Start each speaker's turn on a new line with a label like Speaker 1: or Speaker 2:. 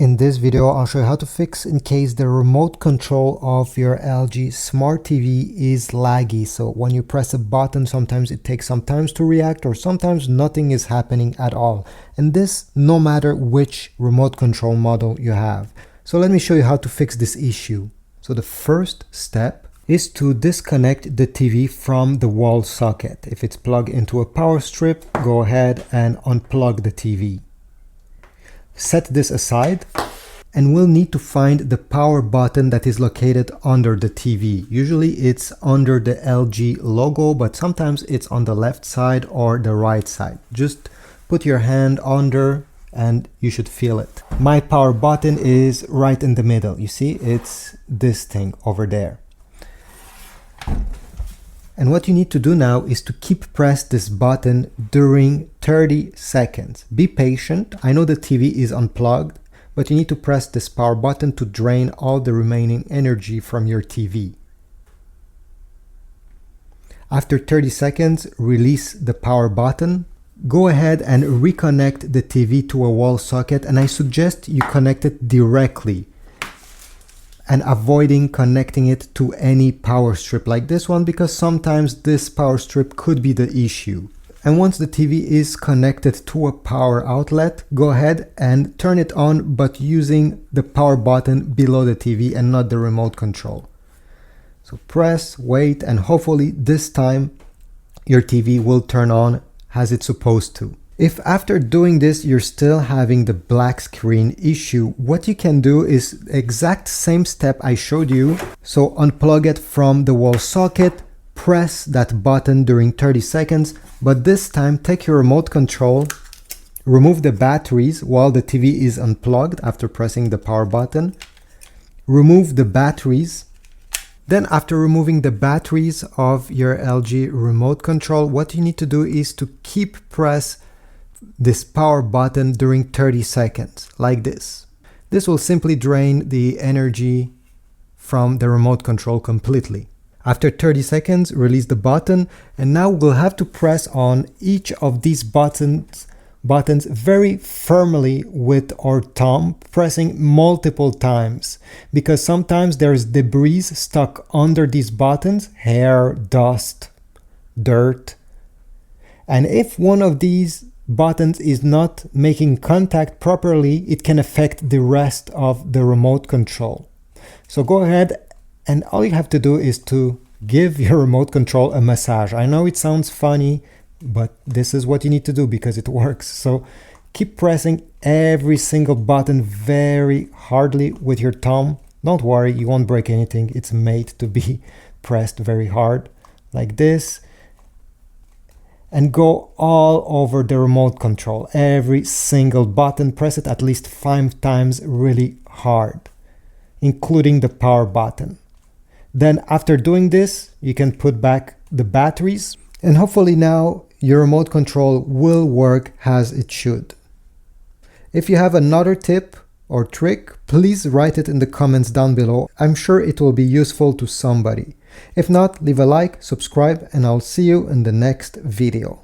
Speaker 1: In this video, I'll show you how to fix in case the remote control of your LG Smart TV is laggy. So when you press a button, sometimes it takes some time to react or sometimes nothing is happening at all. And this, no matter which remote control model you have. So let me show you how to fix this issue. So the first step is to disconnect the TV from the wall socket. If it's plugged into a power strip, go ahead and unplug the TV. Set this aside, and we'll need to find the power button that is located under the TV. Usually it's under the LG logo, but sometimes it's on the left side or the right side. Just put your hand under and you should feel it. My power button is right in the middle. You see, it's this thing over there. And what you need to do now is to keep press this button during 30 seconds. Be patient. I know the TV is unplugged, but you need to press this power button to drain all the remaining energy from your TV. After 30 seconds, release the power button. Go ahead and reconnect the TV to a wall socket, and I suggest you connect it directly and avoiding connecting it to any power strip like this one, because sometimes this power strip could be the issue. And once the TV is connected to a power outlet, go ahead and turn it on, but using the power button below the TV and not the remote control. So press, wait, and hopefully this time your TV will turn on as it's supposed to. If after doing this you're still having the black screen issue, what you can do is the exact same step I showed you. So unplug it from the wall socket, press that button during 30 seconds, but this time take your remote control, remove the batteries while the TV is unplugged after pressing the power button, remove the batteries. Then after removing the batteries of your LG remote control, what you need to do is to keep press this power button during 30 seconds, like this. This will simply drain the energy from the remote control completely. After 30 seconds, release the button, and now we'll have to press on each of these buttons very firmly with our thumb, pressing multiple times, because sometimes there's debris stuck under these buttons, hair, dust, dirt. And if one of these buttons is not making contact properly, it can affect the rest of the remote control. So go ahead, and all you have to do is to give your remote control a massage. I know it sounds funny, but this is what you need to do because it works. So keep pressing every single button very hardly with your thumb. Don't worry, you won't break anything. It's made to be pressed very hard, like this. And go all over the remote control. Every single button, press it at least 5 times really hard, including the power button. Then after doing this, you can put back the batteries, and hopefully now your remote control will work as it should. If you have another tip or trick, please write it in the comments down below. I'm sure it will be useful to somebody. If not, leave a like, subscribe, and I'll see you in the next video.